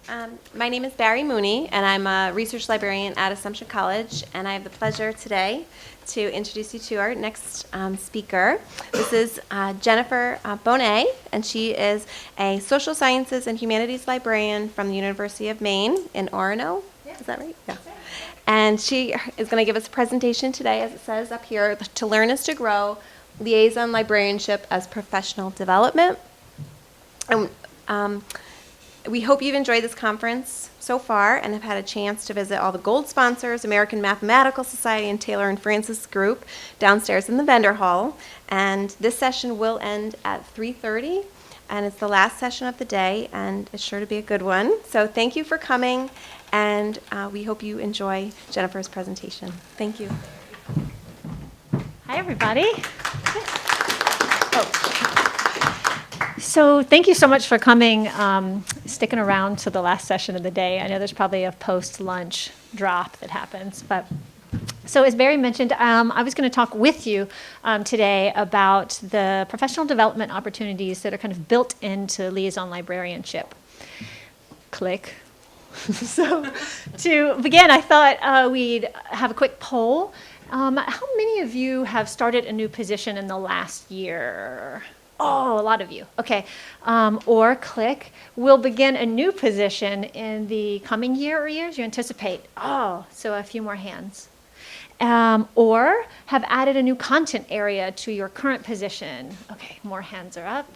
My name is Barry Mooney, and I'm a research librarian at Assumption College, and I have the pleasure today to introduce you to our next speaker. This is Jennifer Bonnet, and she is a social sciences and humanities librarian from the University of Maine in Orono. Yeah. Is that right? Yeah. And she is going to give us a presentation today, as it says up here, to learn is to grow, liaison librarianship as professional development. And we hope you've enjoyed this conference so far and have had a chance to visit all the gold sponsors, American Mathematical Society and Taylor and Francis Group downstairs in the vendor hall. And this session will end at 3:30, and it's the last session of the day, and it's sure to be a good one. So thank you for coming, and we hope you enjoy Jennifer's presentation. Thank you. Hi, everybody. So thank you so much for coming, sticking around to the last session of the day. I know there's probably a post-lunch drop that happens. So as Barry mentioned, I was going to talk with you today about the professional development opportunities that are kind of built into liaison librarianship. Click. So to begin, I thought we'd have a quick poll. How many of you have started a new position in the last year? Oh, a lot of you. Okay. Or click, we'll begin a new position in the coming year or years you anticipate. Oh, so a few more hands. Or have added a new content area to your current position. Okay, more hands are up.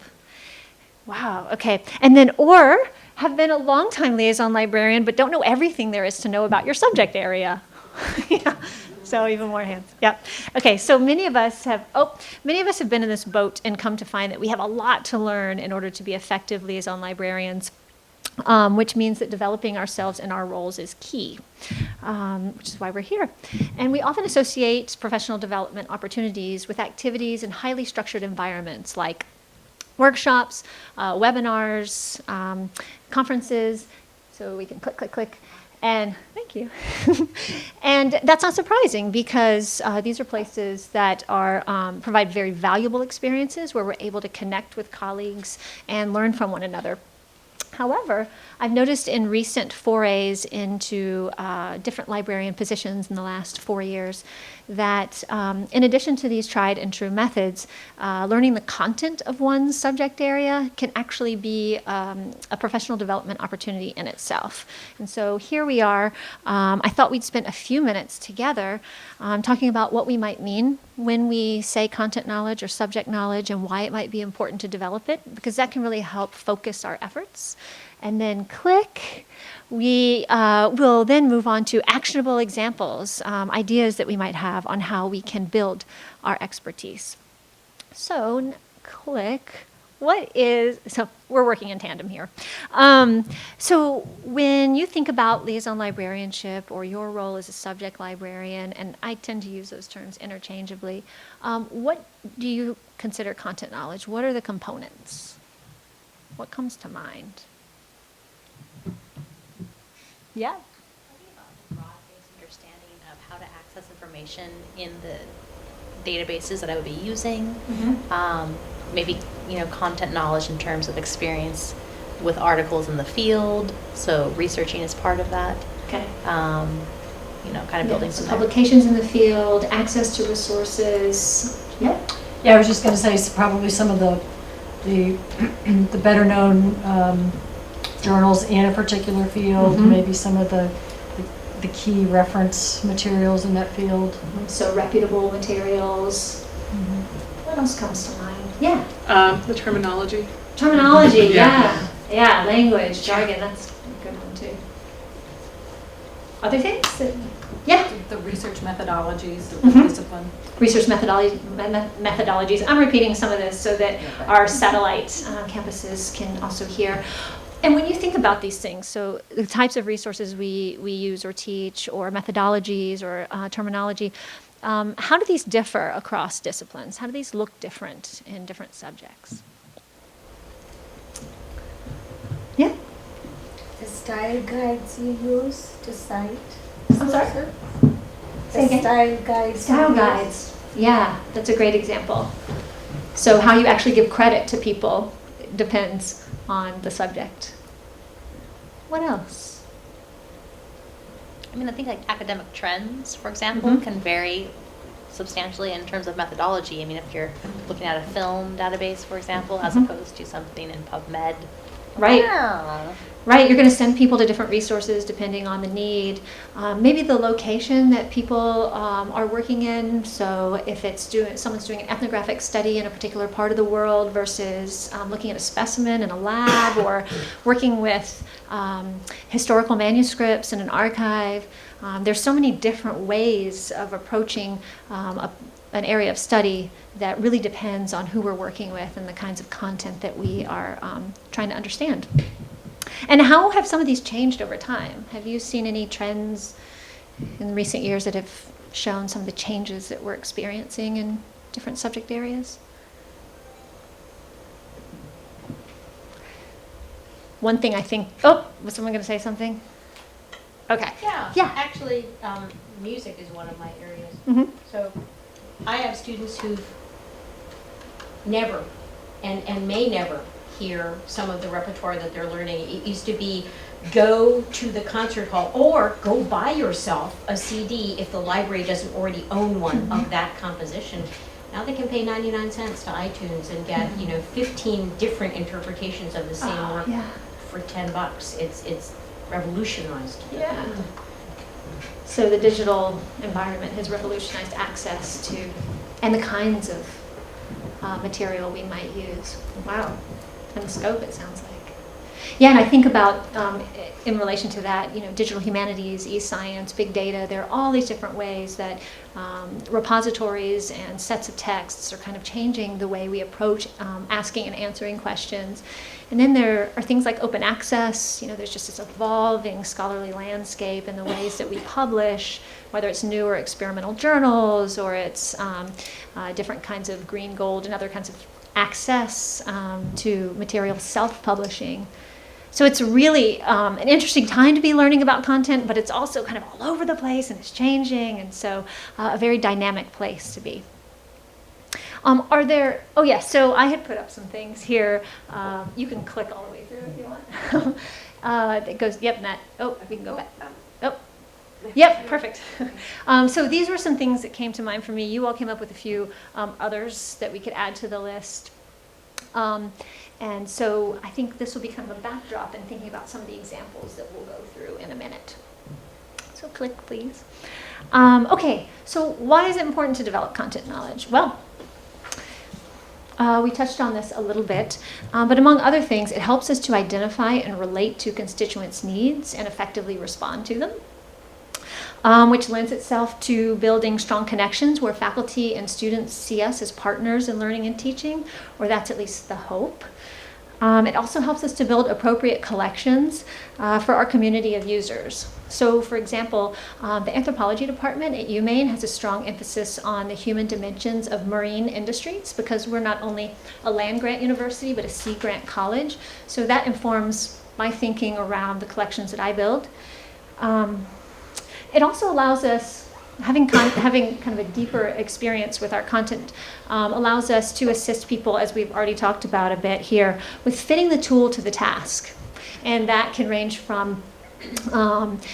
Wow, okay. And then, or have been a longtime liaison librarian but don't know everything there is to know about your subject area. Yeah. So even more hands. Yep. Okay. So many of us have been in this boat and come to find that we have a lot to learn in order to be effective liaison librarians, which means that developing ourselves in our roles is key, which is why we're here. And we often associate professional development opportunities with activities in highly structured environments like workshops, webinars, conferences. So we can click, click, click. And thank you. And that's not surprising because these are places that are provide very valuable experiences where we're able to connect with colleagues and learn from one another. However, I've noticed in recent forays into different librarian positions in the last 4 years that in addition to these tried and true methods, learning the content of one's subject area can actually be a professional development opportunity in itself. And so here we are. I thought we'd spend a few minutes together talking about what we might mean when we say content knowledge or subject knowledge and why it might be important to develop it, because that can really help focus our efforts. And then click, we will then move on to actionable examples, ideas that we might have on how we can build our expertise. So click, so we're working in tandem here. So when you think about liaison librarianship or your role as a subject librarian, and I tend to use those terms interchangeably, what do you consider content knowledge? What are the components? What comes to mind? Yeah. Talking about the broad-based understanding of how to access information in the databases that I would be using. Mm-hmm. Maybe content knowledge in terms of experience with articles in the field. So researching is part of that. Okay. Kind of building some publications in the field, access to resources. Yeah. Yeah, I was just going to say probably some of the better known journals in a particular field, mm-hmm. Maybe some of the key reference materials in that field. Mm-hmm. So reputable materials. Mm-hmm. What else comes to mind? Yeah. The terminology. Terminology, yeah. Yeah, language, jargon, that's a good one too. Other things? Yeah. The research methodologies of mm-hmm. the discipline. Research methodologies. I'm repeating some of this so that our satellite campuses can also hear. And when you think about these things, so the types of resources we use or teach, or methodologies or terminology, how do these differ across disciplines? How do these look different in different subjects? Yeah? The style guides you use to cite. I'm sorry? The style guides. Style guides. Yeah, that's a great example. So how you actually give credit to people depends on the subject. What else? I mean, I think like academic trends, for example, can vary substantially in terms of methodology. I mean, if you're looking at a film database, for example, as opposed to something in PubMed. Right. Yeah. Right, you're going to send people to different resources depending on the need. Maybe the location that people are working in. So if someone's doing an ethnographic study in a particular part of the world versus looking at a specimen in a lab or working with historical manuscripts in an archive. There's so many different ways of approaching an area of study that really depends on who we're working with and the kinds of content that we are trying to understand. And how have some of these changed over time? Have you seen any trends in recent years that have shown some of the changes that we're experiencing in different subject areas? One thing I think, was someone going to say something? Okay. Yeah. Actually, music is one of my areas. Mm-hmm. So I have students who never and may never hear some of the repertoire that they're learning. It used to be go to the concert hall or go buy yourself a CD if the library doesn't already own one of that composition. Now they can pay 99 cents to iTunes and get 15 different interpretations of the same work for $10. It's revolutionized. Yeah. So the digital environment has revolutionized access to and the kinds of material we might use. Wow. And the scope, it sounds like. Yeah, and I think about, in relation to that, digital humanities, e-science, big data, there are all these different ways that repositories and sets of texts are kind of changing the way we approach asking and answering questions. And then there are things like open access. There's just this evolving scholarly landscape in the ways that we publish, whether it's new or experimental journals or it's different kinds of green, gold, and other kinds of access to material self-publishing. So it's really an interesting time to be learning about content, but it's also kind of all over the place and it's changing, and so a very dynamic place to be. So I had put up some things here. You can click all the way through if you want. That goes, we can go back. Yep, perfect. So these were some things that came to mind for me. You all came up with a few others that we could add to the list. And so I think this will be kind of a backdrop in thinking about some of the examples that we'll go through in a minute. So click, please. Okay, so why is it important to develop content knowledge? Well, we touched on this a little bit, but among other things, it helps us to identify and relate to constituents' needs and effectively respond to them. Which lends itself to building strong connections where faculty and students see us as partners in learning and teaching, or that's at least the hope. It also helps us to build appropriate collections for our community of users. So, for example, the anthropology department at UMaine has a strong emphasis on the human dimensions of marine industries because we're not only a land-grant university but a sea-grant college. So that informs my thinking around the collections that I build. It also allows us, having kind of a deeper experience with our content, allows us to assist people, as we've already talked about a bit here, with fitting the tool to the task. And that can range from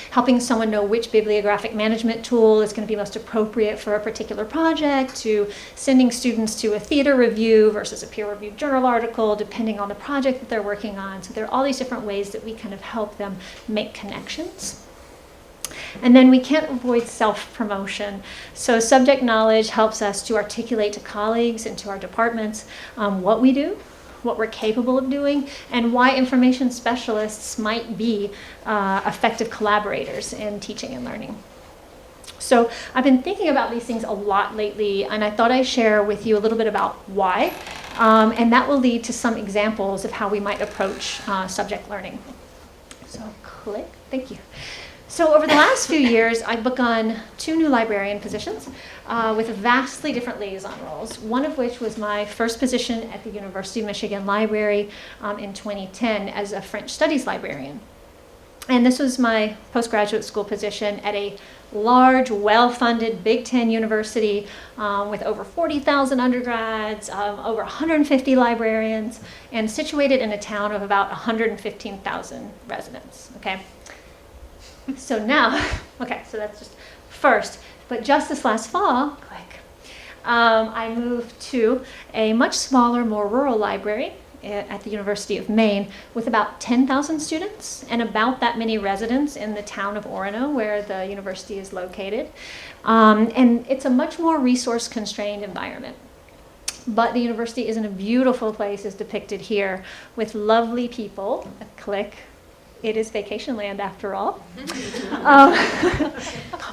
helping someone know which bibliographic management tool is going to be most appropriate for a particular project, to sending students to a theater review versus a peer-reviewed journal article, depending on the project that they're working on. So there are all these different ways that we kind of help them make connections. And then we can't avoid self-promotion. So subject knowledge helps us to articulate to colleagues and to our departments what we do, what we're capable of doing, and why information specialists might be effective collaborators in teaching and learning. So I've been thinking about these things a lot lately, and I thought I'd share with you a little bit about why, and that will lead to some examples of how we might approach subject learning. So click, thank you. So over the last few years, I've begun 2 new librarian positions with vastly different liaison roles, one of which was my first position at the University of Michigan Library in 2010 as a French Studies librarian. And this was my postgraduate school position at a large, well-funded Big Ten university with over 40,000 undergrads, over 150 librarians, and situated in a town of about 115,000 residents, okay? So now, okay, so that's just first. But just this last fall, I moved to a much smaller, more rural library at the University of Maine with about 10,000 students and about that many residents in the town of Orono where the university is located. And it's a much more resource-constrained environment. But the university is in a beautiful place as depicted here with lovely people. Click. It is vacation land after all. Come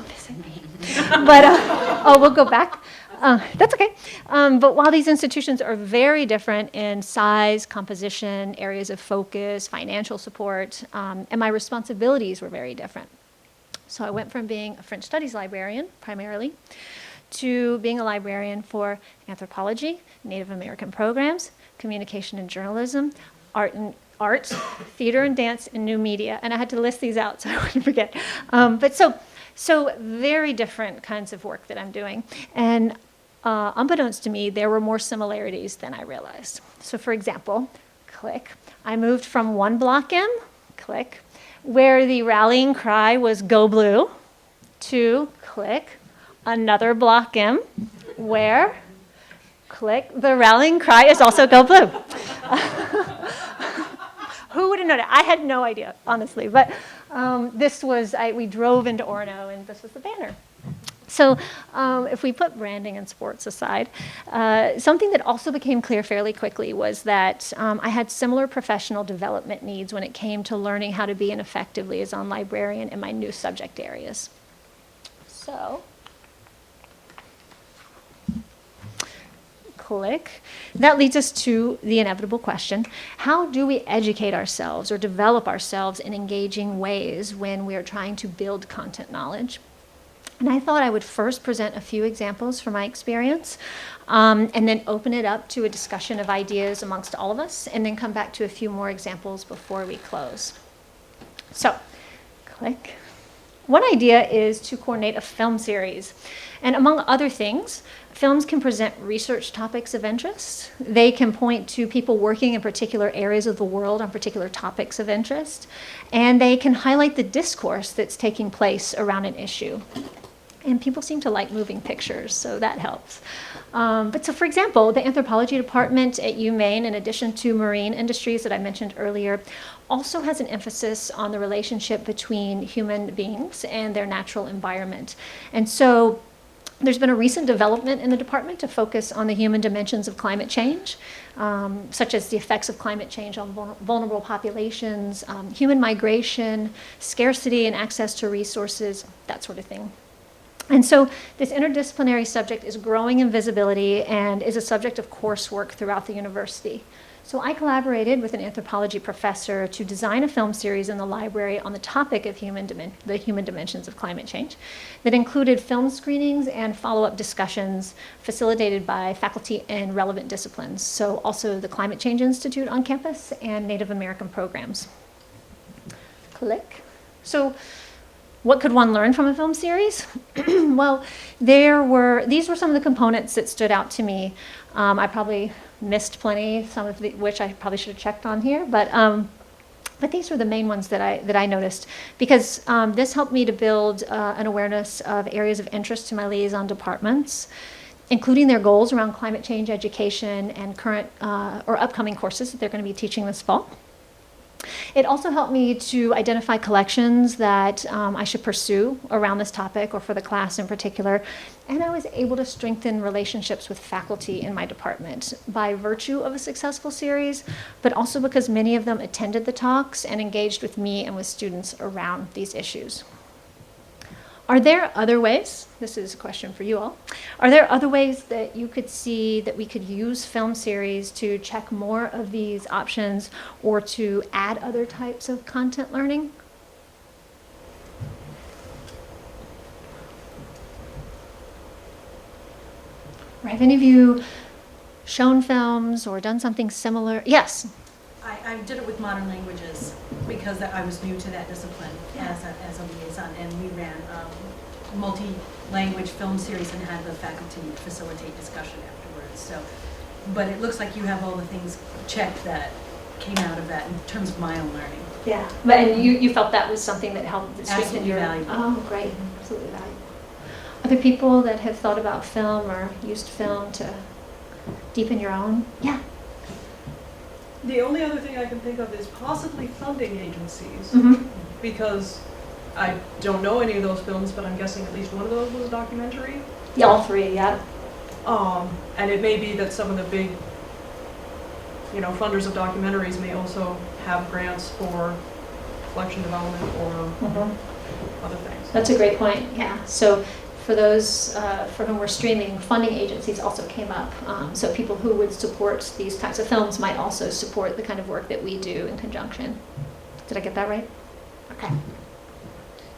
visit me. But, we'll go back. That's okay. But while these institutions are very different in size, composition, areas of focus, financial support, and my responsibilities were very different. So I went from being a French studies librarian, primarily, to being a librarian for anthropology, Native American programs, communication and journalism, art, theater and dance, and new media. And I had to list these out so I wouldn't forget. But so very different kinds of work that I'm doing. And unbeknownst to me, there were more similarities than I realized. So for example, click, I moved from one block M, click, where the rallying cry was go blue, to click, another block M, where, click, the rallying cry is also go blue. Who would have known it? I had no idea, honestly. But this was, we drove into Orono, and this was the banner. So if we put branding and sports aside, something that also became clear fairly quickly was that I had similar professional development needs when it came to learning how to be an effective liaison librarian in my new subject areas. So, click. That leads us to the inevitable question: how do we educate ourselves or develop ourselves in engaging ways when we are trying to build content knowledge? And I thought I would first present a few examples from my experience, and then open it up to a discussion of ideas amongst all of us, and then come back to a few more examples before we close. So, click. One idea is to coordinate a film series. And among other things, films can present research topics of interest. They can point to people working in particular areas of the world on particular topics of interest. And they can highlight the discourse that's taking place around an issue. And people seem to like moving pictures, so that helps. But so, for example, the anthropology department at UMaine, in addition to marine industries that I mentioned earlier, also has an emphasis on the relationship between human beings and their natural environment. And so there's been a recent development in the department to focus on the human dimensions of climate change, such as the effects of climate change on vulnerable populations, human migration, scarcity and access to resources, that sort of thing. And so this interdisciplinary subject is growing in visibility and is a subject of coursework throughout the university. So I collaborated with an anthropology professor to design a film series in the library on the topic of the human dimensions of climate change that included film screenings and follow-up discussions facilitated by faculty in relevant disciplines. So also the Climate Change Institute on campus and Native American programs. Click. So what could one learn from a film series? Well, these were some of the components that stood out to me. I probably missed plenty, some of which I probably should have checked on here, but these were the main ones that I noticed, because this helped me to build an awareness of areas of interest to my liaison departments, including their goals around climate change education and current or upcoming courses that they're going to be teaching this fall. It also helped me to identify collections that I should pursue around this topic or for the class in particular. And I was able to strengthen relationships with faculty in my department by virtue of a successful series, but also because many of them attended the talks and engaged with me and with students around these issues. Are there other ways, this is a question for you all, are there other ways that you could see that we could use film series to check more of these options or to add other types of content learning? Have any of you shown films or done something similar? Yes? I I did it with modern languages because I was new to that discipline as a liaison, and we ran a multi-language film series and had the faculty facilitate discussion afterwards. So, but it looks like you have all the things checked that came out of that in terms of my own learning. Yeah, but and you felt that was something that helped strengthen Absolutely your valuable. Oh, great, absolutely valuable. Other people that have thought about film or used film to deepen your own? Yeah. The only other thing I can think of is possibly funding agencies, Mm-hmm. because I don't know any of those films, but I'm guessing at least one of those was a documentary. Yeah, all three, yeah. And it may be that some of the big, funders of documentaries may also have grants for collection development or Mm-hmm. other things. That's a great point, yeah. So for those for whom we're streaming, funding agencies also came up. So people who would support these types of films might also support the kind of work that we do in conjunction. Did I get that right? Okay.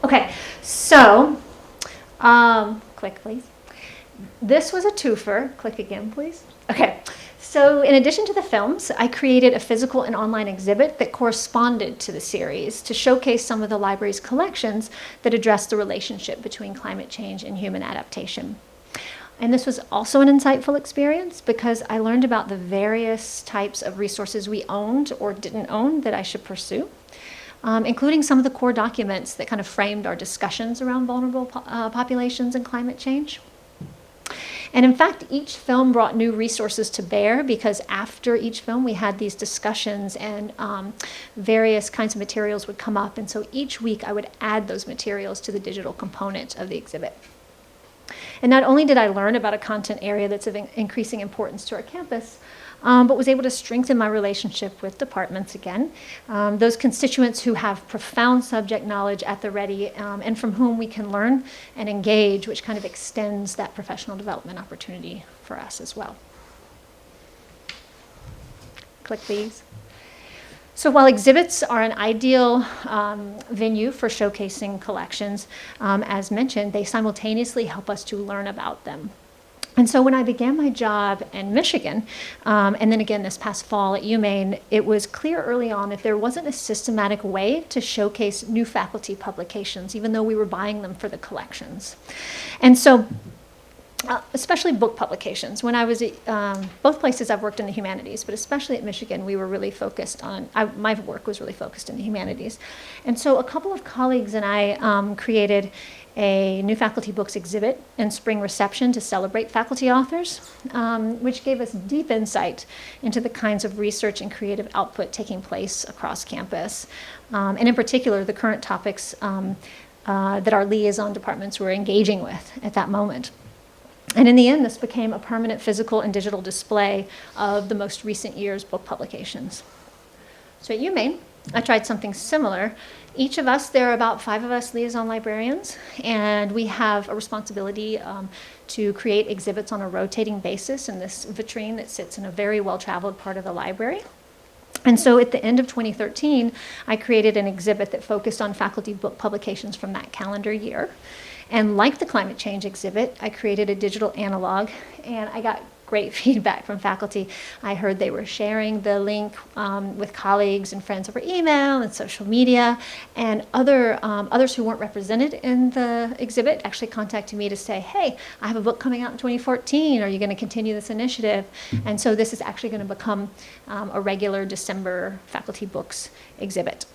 Okay, so, click please. This was a twofer. Click again, please. Okay, so in addition to the films, I created a physical and online exhibit that corresponded to the series to showcase some of the library's collections that address the relationship between climate change and human adaptation. And this was also an insightful experience because I learned about the various types of resources we owned or didn't own that I should pursue. Including some of the core documents that kind of framed our discussions around vulnerable populations and climate change. And in fact, each film brought new resources to bear because after each film we had these discussions and various kinds of materials would come up. And so each week I would add those materials to the digital component of the exhibit. And not only did I learn about a content area that's of increasing importance to our campus, but was able to strengthen my relationship with departments again, those constituents who have profound subject knowledge at the ready and from whom we can learn and engage, which kind of extends that professional development opportunity for us as well. Click these. So while exhibits are an ideal venue for showcasing collections, as mentioned, they simultaneously help us to learn about them. And so when I began my job in Michigan, and then again this past fall at UMaine, it was clear early on that there wasn't a systematic way to showcase new faculty publications, even though we were buying them for the collections. And so, especially book publications, when I was at both places I've worked in the humanities, but especially at Michigan, we were really focused on, my work was really focused in the humanities. And so a couple of colleagues and I created a new faculty books exhibit and spring reception to celebrate faculty authors, which gave us deep insight into the kinds of research and creative output taking place across campus. And in particular, the current topics that our liaison departments were engaging with at that moment. And in the end, this became a permanent physical and digital display of the most recent year's book publications. So at UMaine, I tried something similar. Each of us, there are about 5 of us liaison librarians, and we have a responsibility to create exhibits on a rotating basis in this vitrine that sits in a very well-traveled part of the library. And so at the end of 2013, I created an exhibit that focused on faculty book publications from that calendar year. And like the climate change exhibit, I created a digital analog, and I got great feedback from faculty. I heard they were sharing the link with colleagues and friends over email and social media, and others who weren't represented in the exhibit actually contacted me to say, hey, I have a book coming out in 2014. Are you going to continue this initiative? And so this is actually going to become a regular December faculty books exhibit.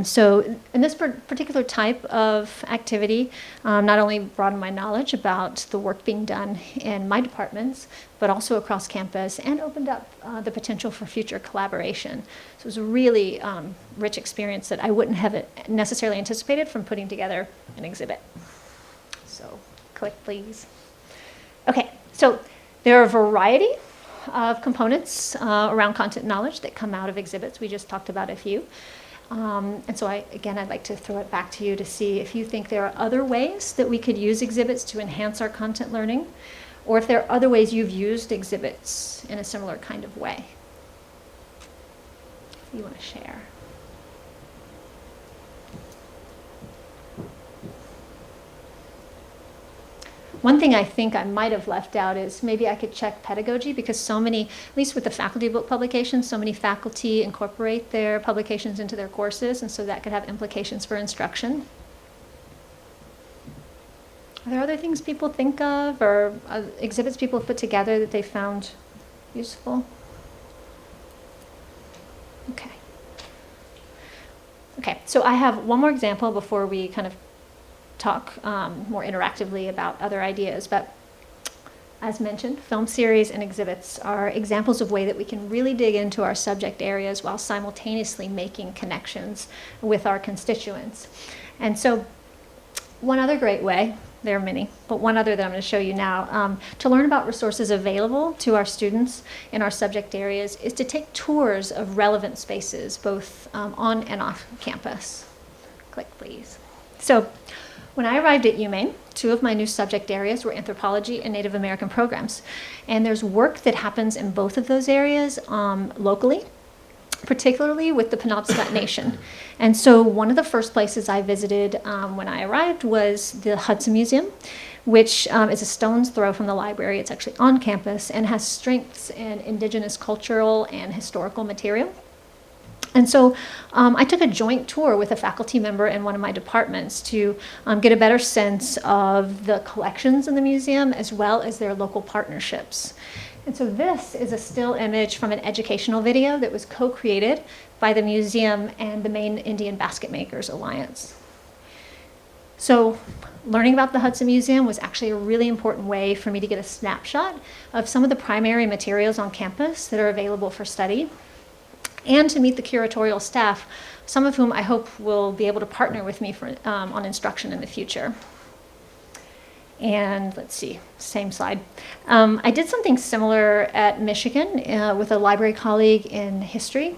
So in this particular type of activity, not only broadened my knowledge about the work being done in my departments, but also across campus, and opened up the potential for future collaboration. So it was a really rich experience that I wouldn't have necessarily anticipated from putting together an exhibit. So click, please. Okay, so there are a variety of components around content knowledge that come out of exhibits. We just talked about a few. And so I'd like to throw it back to you to see if you think there are other ways that we could use exhibits to enhance our content learning, or if there are other ways you've used exhibits in a similar kind of way. You want to share? One thing I think I might have left out is maybe I could check pedagogy, because so many, at least with the faculty book publications, so many faculty incorporate their publications into their courses, and so that could have implications for instruction. Are there other things people think of, or exhibits people have put together that they found useful? Okay. Okay, so I have one more example before we kind of talk more interactively about other ideas. But as mentioned, film series and exhibits are examples of way that we can really dig into our subject areas while simultaneously making connections with our constituents. And so one other great way, there are many, but one other that I'm going to show you now, to learn about resources available to our students in our subject areas is to take tours of relevant spaces, both on and off campus. Click, please. So when I arrived at UMaine, two of my new subject areas were anthropology and Native American programs. And there's work that happens in both of those areas locally, particularly with the Penobscot Nation. And so one of the first places I visited when I arrived was the Hudson Museum, which is a stone's throw from the library. It's actually on campus and has strengths in indigenous cultural and historical material. And so I took a joint tour with a faculty member in one of my departments to get a better sense of the collections in the museum as well as their local partnerships. And so this is a still image from an educational video that was co-created by the museum and the Maine Indian Basket Makers Alliance. So learning about the Hudson Museum was actually a really important way for me to get a snapshot of some of the primary materials on campus that are available for study, and to meet the curatorial staff, some of whom I hope will be able to partner with me for, on instruction in the future. And let's see, same slide. I did something similar at Michigan with a library colleague in history.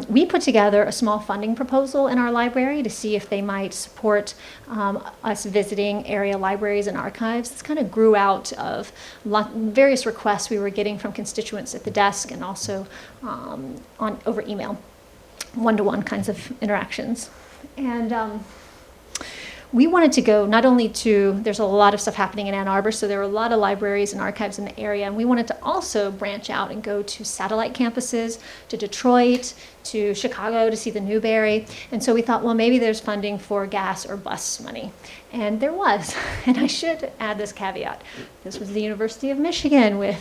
We put together a small funding proposal in our library to see if they might support us visiting area libraries and archives. This kind of grew out of various requests we were getting from constituents at the desk and also over email, one-to-one kinds of interactions. And we wanted to go not only to, there's a lot of stuff happening in Ann Arbor, so there were a lot of libraries and archives in the area, and we wanted to also branch out and go to satellite campuses, to Detroit, to Chicago to see the Newberry. And so we thought, well, maybe there's funding for gas or bus money. And there was. And I should add this caveat. This was the University of Michigan with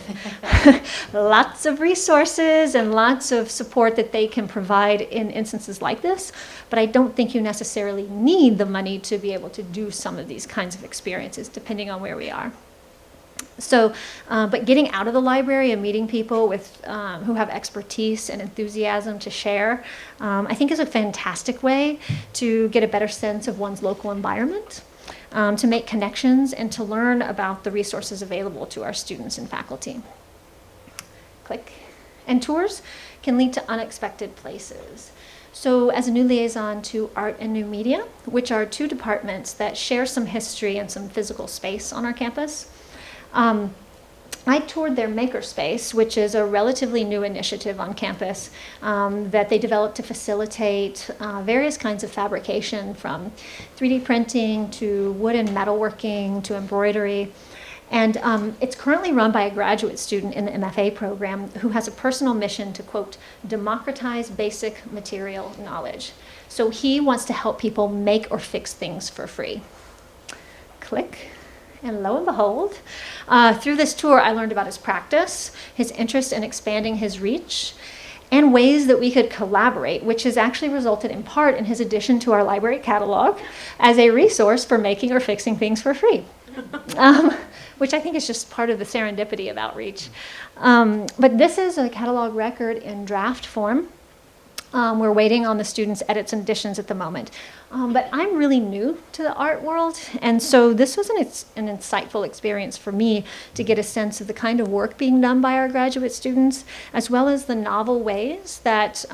lots of resources and lots of support that they can provide in instances like this. But I don't think you necessarily need the money to be able to do some of these kinds of experiences, depending on where we are. So, but getting out of the library and meeting people with who have expertise and enthusiasm to share, I think is a fantastic way to get a better sense of one's local environment, to make connections, and to learn about the resources available to our students and faculty. Click. And tours can lead to unexpected places. So as a new liaison to Art and New Media, which are two departments that share some history and some physical space on our campus, I toured their makerspace, which is a relatively new initiative on campus that they developed to facilitate various kinds of fabrication, from 3D printing to wood and metalworking to embroidery. And it's currently run by a graduate student in the MFA program who has a personal mission to, quote, democratize basic material knowledge. So he wants to help people make or fix things for free. Click. And lo and behold, through this tour, I learned about his practice, his interest in expanding his reach, and ways that we could collaborate, which has actually resulted in part in his addition to our library catalog as a resource for making or fixing things for free, which I think is just part of the serendipity of outreach. But this is a catalog record in draft form. We're waiting on the students' edits and additions at the moment. But I'm really new to the art world, and so this was an insightful experience for me to get a sense of the kind of work being done by our graduate students, as well as the novel ways that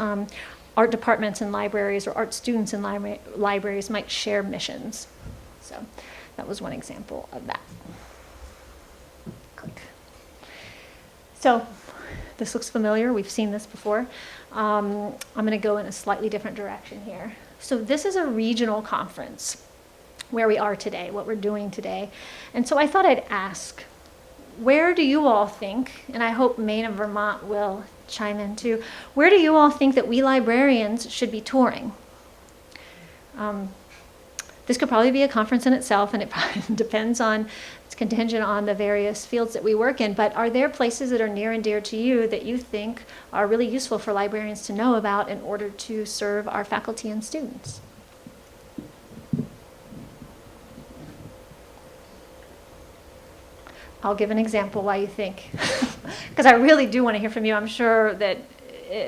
art departments and libraries, or art students in libraries might share missions. So that was one example of that. Click. So this looks familiar. We've seen this before. I'm going to go in a slightly different direction here. So this is a regional conference where we are today, what we're doing today. And so I thought I'd ask, where do you all think, and I hope Maine and Vermont will chime in too, where do you all think that we librarians should be touring? This could probably be a conference in itself, and it probably depends on, it's contingent on the various fields that we work in, but are there places that are near and dear to you that you think are really useful for librarians to know about in order to serve our faculty and students? I'll give an example why you think, because I really do want to hear from you. I'm sure that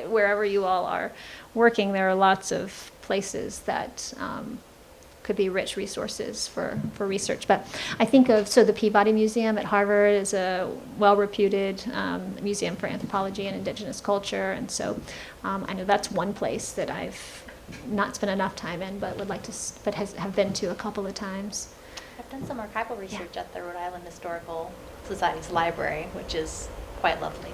wherever you all are working, there are lots of places that could be rich resources for research. But I think of, so the Peabody Museum at Harvard is a well-reputed museum for anthropology and indigenous culture. And so I know that's one place that I've not spent enough time in, but would like to, but have been to a couple of times. I've done some archival research at the Rhode Island Historical Society's library, which is quite lovely.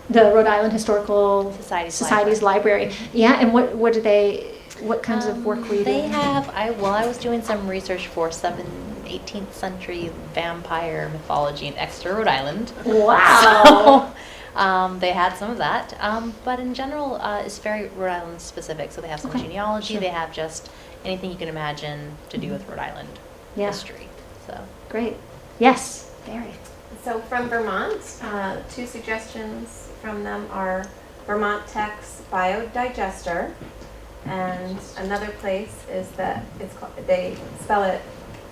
The Rhode Island Historical Society's library. Yeah, and what do they, what kinds of work were you doing? They have, I was doing some research for 18th century vampire mythology in Exeter, Rhode Island. Wow. So they had some of that, but in general, it's very Rhode Island specific. So they have some genealogy, they have just anything you can imagine to do with Rhode Island history. So Great. Yes, Barry. So from Vermont, two suggestions from them are Vermont Tech's Biodigester, and another place is that it's called, they spell it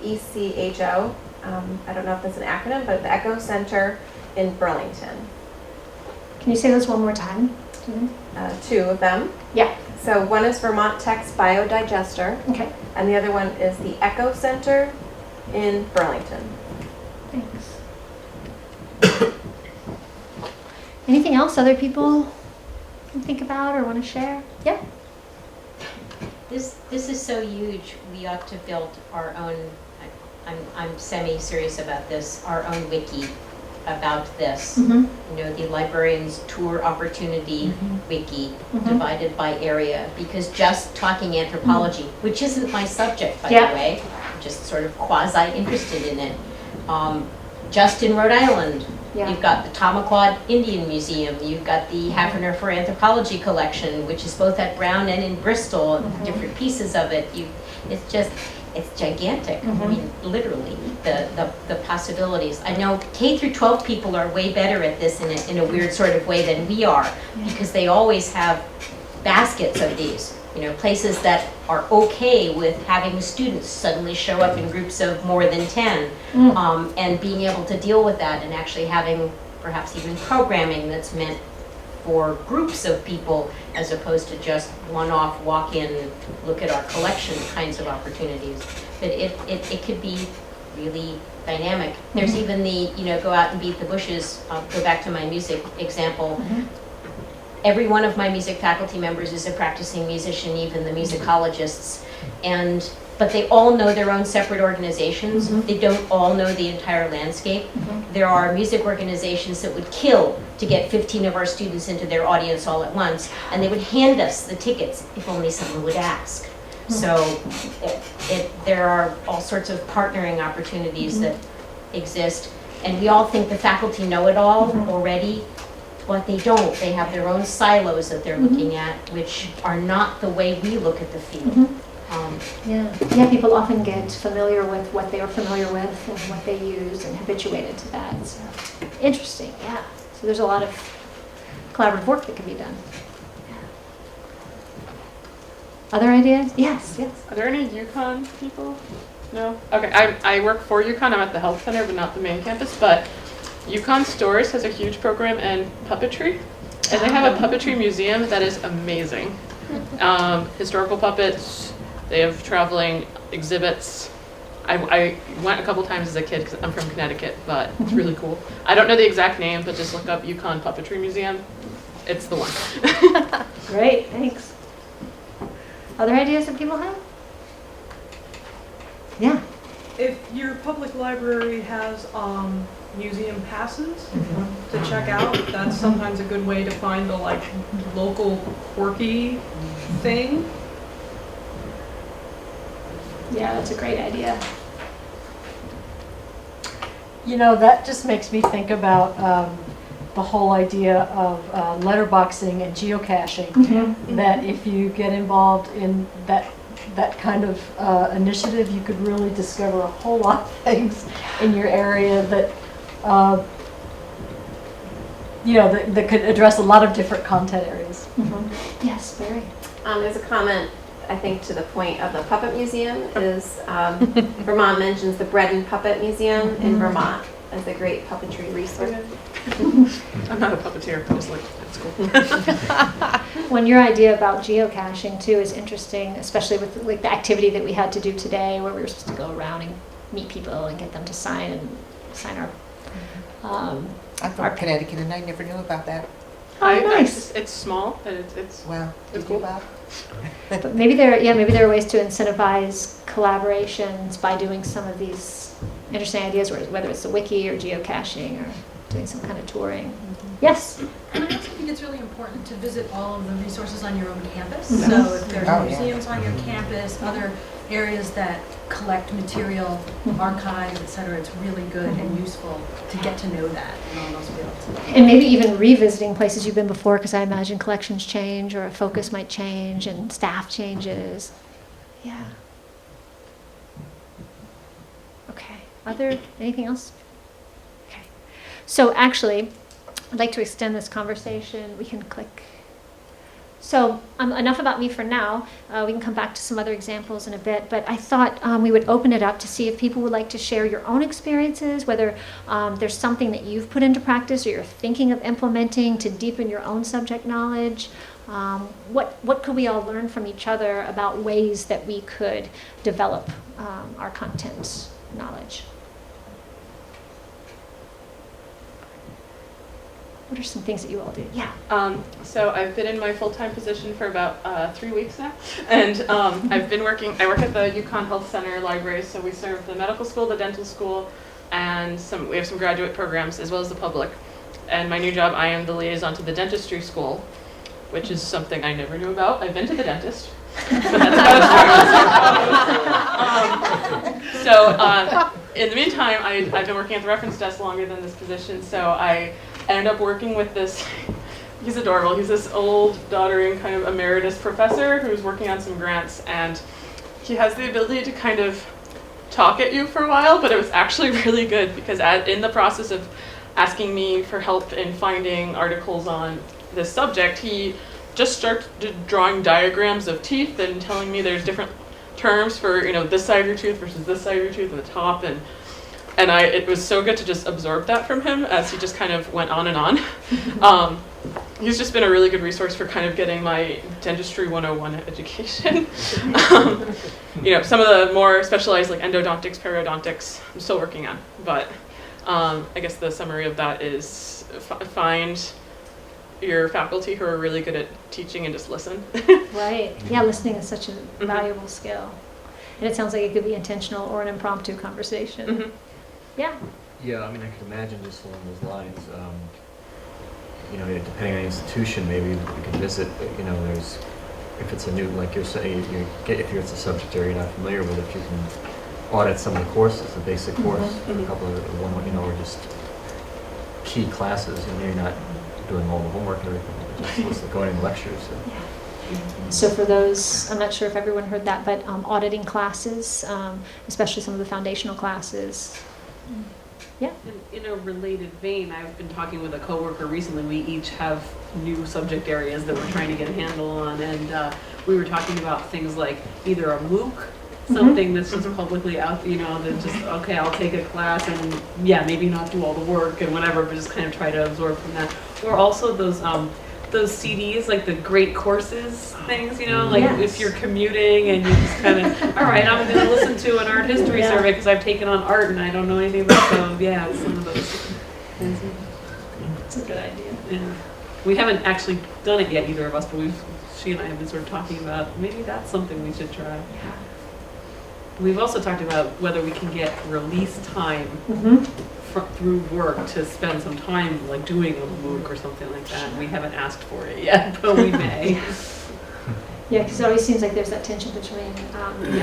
ECHO. I don't know if that's an acronym, but the Echo Center in Burlington. Can you say those one more time? Two of them. Yeah. So one is Vermont Tech's Biodigester, Okay. and the other one is the Echo Center in Burlington. Thanks. Anything else other people can think about or want to share? Yeah. This is so huge. We ought to build our own. I'm semi-serious about this. Our own wiki about this. Mm-hmm. You know, the librarians tour opportunity wiki divided by area, because just talking anthropology, which isn't my subject by the way, I'm just sort of quasi interested in it. Just in Rhode Island, you've got the Tamaqua Indian Museum, you've got the Hafner for Anthropology collection, which is both at Brown and in Bristol, different pieces of it. It's gigantic. I mean, literally, the possibilities. I know K through 12 people are way better at this in a weird sort of way than we are, because they always have baskets of these. You know, places that are okay with having the students suddenly show up in groups of more than 10, and being able to deal with that, and actually having perhaps even programming that's meant for groups of people as opposed to just one-off walk-in, look at our collection kinds of opportunities. But it could be really dynamic. There's even the, you know, go out and beat the bushes. I'll go back to my music example. Every one of my music faculty members is a practicing musician, even the musicologists, but they all know their own separate organizations. They don't all know the entire landscape. There are music organizations that would kill to get 15 of our students into their audience all at once, and they would hand us the tickets if only someone would ask. So there are all sorts of partnering opportunities that exist, and we all think the faculty know it all already. But they don't. They have their own silos that they're looking at, which are not the way we look at the field. Yeah, people often get familiar with what they are familiar with and what they use and habituated to that. So, interesting, yeah. So there's a lot of collaborative work that can be done. Other ideas? Yes. Are there any UConn people? No? Okay, I work for UConn. I'm at the health center, but not the main campus. But UConn Stores has a huge program in puppetry, and they have a puppetry museum that is amazing. Historical puppets, they have traveling exhibits. I went a couple times as a kid because I'm from Connecticut, but it's really cool. I don't know the exact name, but just look up UConn Puppetry Museum. It's the one. Great, thanks. Other ideas that people have? Yeah. If your public library has museum passes to check out, that's sometimes a good way to find the like local quirky thing. Yeah, that's a great idea. You know, that just makes me think about the whole idea of letterboxing and geocaching. That if you get involved in that kind of initiative, you could really discover a whole lot of things in your area that that could address a lot of different content areas. Yes, very. There's a comment, I think, to the point of the puppet museum is Vermont mentions the Bread and Puppet Museum in Vermont as a great puppetry resource. I'm not a puppeteer, but it's like, it's cool. When your idea about geocaching too is interesting, especially with like the activity that we had to do today, where we were supposed to go around and meet people and get them to sign our. I'm from Connecticut, and I never knew about that. Oh, nice. It's small, and it's Wow, It's did cool. you, Bob? But maybe there are ways to incentivize collaborations by doing some of these interesting ideas, whether it's the wiki or geocaching or doing some kind of touring. Yes. And I also think it's really important to visit all of the resources on your own campus. Mhm. So if there's Oh, yeah. museums on your campus, other areas that collect material, archives, et cetera, it's really good and useful to get to know that in all those fields. And maybe even revisiting places you've been before, because I imagine collections change or a focus might change and staff changes. Yeah. Okay. Anything else? Okay. So actually, I'd like to extend this conversation. We can click. So enough about me for now. We can come back to some other examples in a bit, but I thought we would open it up to see if people would like to share your own experiences, whether there's something that you've put into practice or you're thinking of implementing to deepen your own subject knowledge. What could we all learn from each other about ways that we could develop our content knowledge? What are some things that you all do? Yeah. So I've been in my full-time position for about 3 weeks now, and I work at the Yukon Health Center library, so we serve the medical school, the dental school, and we have some graduate programs as well as the public. And my new job, I am the liaison to the dentistry school, which is something I never knew about. I've been to the dentist, but that's about as far as in the meantime, I've been working at the reference desk longer than this position, so I end up working with this, he's adorable, he's this old, doddering kind of emeritus professor who's working on some grants, and he has the ability to kind of talk at you for a while, but it was actually really good because in the process of asking me for help in finding articles on this subject, he just started drawing diagrams of teeth and telling me there's different terms for, this side of your tooth versus this side of your tooth and the top, and it was so good to just absorb that from him as he just kind of went on and on. He's just been a really good resource for kind of getting my dentistry 101 education. Some of the more specialized like endodontics, periodontics, I'm still working on, but I guess the summary of that is find your faculty who are really good at teaching and just listen. Right. Yeah, listening is such a valuable skill. And it sounds like it could be intentional or an impromptu conversation. Yeah. Yeah, I mean, I could imagine just along those lines, depending on the institution, maybe we could visit, there's, if it's a new, like you're saying, if it's a subject area you're not familiar with, if you can audit some of the courses, the basic course, a couple of, or just key classes, you're not doing all the homework and everything, just going to lectures. So for those, I'm not sure if everyone heard that, but auditing classes, especially some of the foundational classes. Yeah. In a related vein, I've been talking with a coworker recently. We each have new subject areas that we're trying to get a handle on, and we were talking about things like either a MOOC, something that's just publicly out, that just, okay, I'll take a class and maybe not do all the work and whatever, but just kind of try to absorb from that. Or also those CDs, like the great courses things, like if you're commuting and you just kind of, all right, I'm going to listen to an art history survey because I've taken on art and I don't know anything about some of those. It's a good idea. Yeah. We haven't actually done it yet, either of us, but she and I have been sort of talking about maybe that's something we should try. Yeah. We've also talked about whether we can get release time through work to spend some time like doing a MOOC or something like that. We haven't asked for it yet, but we may. Yeah, because it always seems like there's that tension between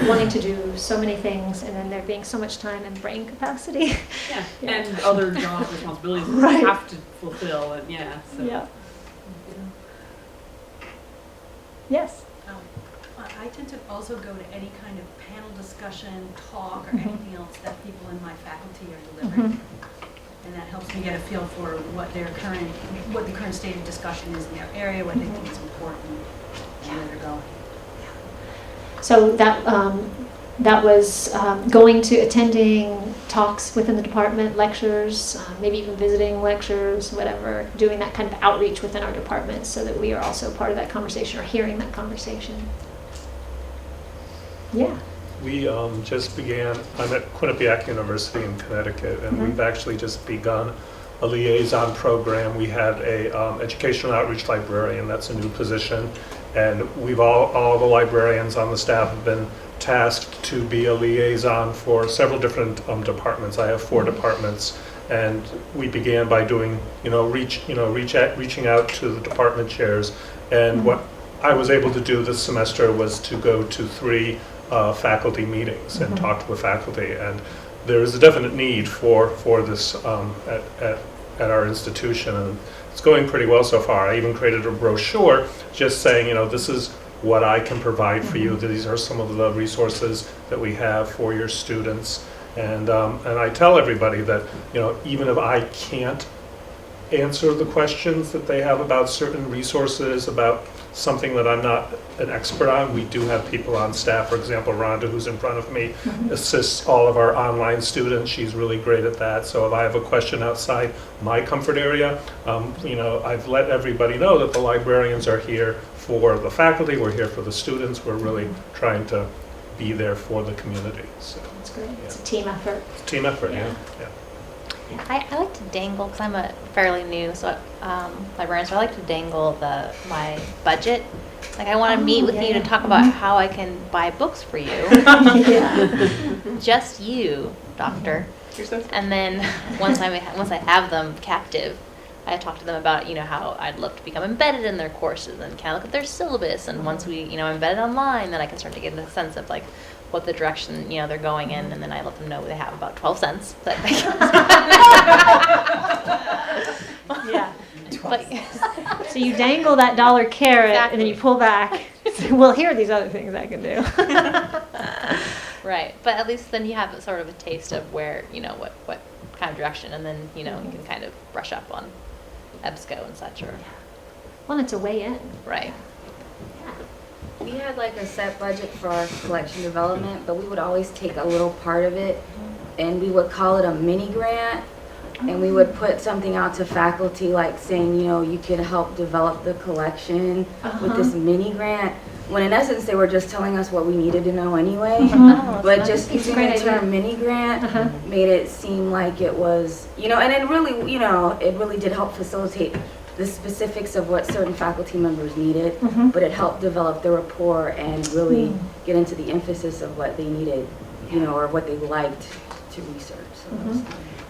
wanting to do so many things and then there being so much time and brain capacity. Yeah, Yeah. and other job responsibilities Right. have to fulfill, and yeah, so. Yeah. Yes. I tend to also go to any kind of panel discussion, talk, or Mhm. anything else that people in my faculty are delivering. Mhm. And that helps me get a feel for what the current state of discussion is in their area, what they think is important, and where they're going. So that was going to attending talks within the department, lectures, maybe even visiting lectures, whatever, doing that kind of outreach within our department so that we are also part of that conversation or hearing that conversation. Yeah. We just began, I'm at Quinnipiac University in Connecticut, and we've actually just begun a liaison program. We had a educational outreach librarian, that's a new position, and we've all the librarians on the staff have been tasked to be a liaison for several different departments. I have 4 departments, and we began by doing, reaching out to the department chairs, and what I was able to do this semester was to go to 3 faculty meetings and talk to the faculty, and there is a definite need for this at our institution, and it's going pretty well so far. I even created a brochure just saying, this is what I can provide for you. These are some of the resources that we have for your students, and I tell everybody that even if I can't answer the questions that they have about certain resources, about something that I'm not an expert on, we do have people on staff. For example, Rhonda, who's in front of me, assists all of our online students. She's really great at that. So if I have a question outside my comfort area, I've let everybody know that the librarians are here for the faculty, we're here for the students, we're really trying to be there for the community. So That's great. Yeah. It's a team effort. Team effort, yeah. I like to dangle, because I'm a fairly new librarian, so I like to dangle my budget. Like, I want to meet with you to talk about how I can buy books for you. Just you, doctor. And then once I have them captive, I talk to them about how I'd love to become embedded in their courses, and kind of look at their syllabus. And once we embedded online, then I can start to get a sense of like what the direction they're going in, and then I let them know they have about 12 cents. Yeah. So you dangle that dollar carrot, and then you pull back. Well, here are these other things I can do. Right, but at least then you have sort of a taste of where what kind of direction, and then you can kind of brush up on EBSCO and such. Or Well, it's a way in. right. We had like a set budget for our collection development, but we would always take a little part of it and we would call it a mini grant, and we would put something out to faculty like saying, you could help develop the collection with this mini grant, when in essence they were just telling us what we needed to know anyway. But just using the term mini grant made it seem like it was, and it really did help facilitate the specifics of what certain faculty members needed, but it helped develop the rapport and really get into the emphasis of what they needed, or what they liked to research. So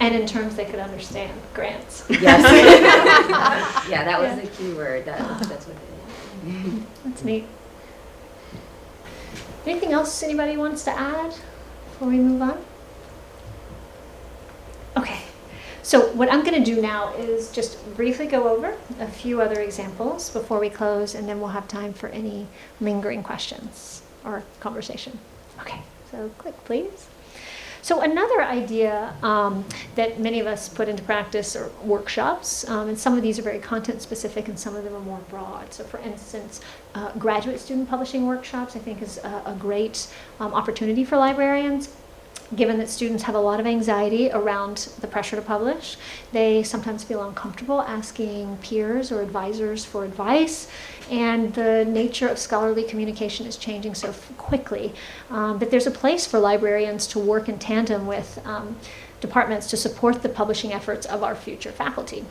And in terms they could understand, grants. yes. Yeah, that was the key word. That's what it is. That's neat. Anything else anybody wants to add before we move on? Okay. So what I'm going to do now is just briefly go over a few other examples before we close, and then we'll have time for any lingering questions or conversation. Okay, so click please. So another idea that many of us put into practice are workshops, and some of these are very content specific and some of them are more broad. So for instance, graduate student publishing workshops I think is a great opportunity for librarians. Given that students have a lot of anxiety around the pressure to publish, they sometimes feel uncomfortable asking peers or advisors for advice, and the nature of scholarly communication is changing so quickly that there's a place for librarians to work in tandem with departments to support the publishing efforts of our future faculty.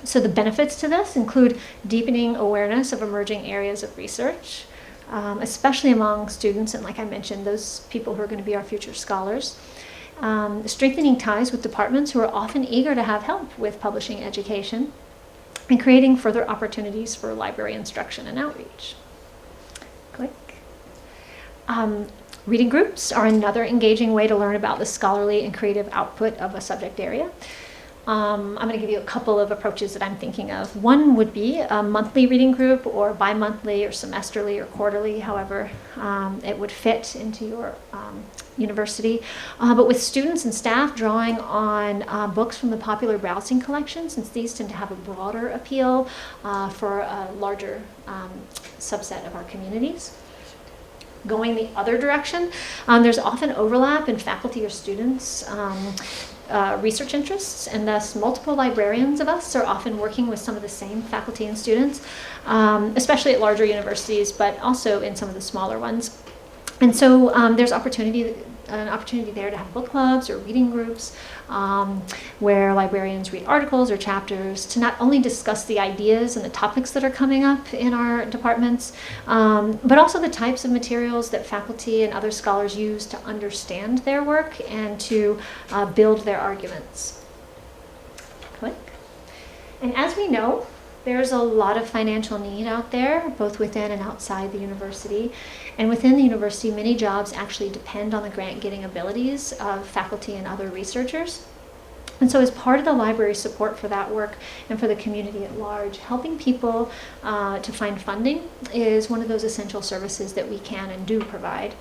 So the benefits to this include deepening awareness of emerging areas of research, especially among students, and like I mentioned, those people who are going to be our future scholars. Strengthening ties with departments who are often eager to have help with publishing education, and creating further opportunities for library instruction and outreach. Reading groups are another engaging way to learn about the scholarly and creative output of a subject area. I'm going to give you a couple of approaches that I'm thinking of. One would be a monthly reading group, or bi-monthly or semesterly or quarterly, however it would fit into your university. But with students and staff drawing on books from the popular browsing collection, since these tend to have a broader appeal for a larger subset of our communities. Going the other direction, there's often overlap in faculty or students' research interests, and thus multiple librarians of us are often working with some of the same faculty and students, especially at larger universities, but also in some of the smaller ones. And so there's an opportunity there to have book clubs or reading groups where librarians read articles or chapters to not only discuss the ideas and the topics that are coming up in our departments, but also the types of materials that faculty and other scholars use to understand their work and to build their arguments. Click. And as we know, there's a lot of financial need out there, both within and outside the university. And within the university, many jobs actually depend on the grant-getting abilities of faculty and other researchers. And so as part of the library's support for that work and for the community at large, helping people to find funding is one of those essential services that we can and do provide.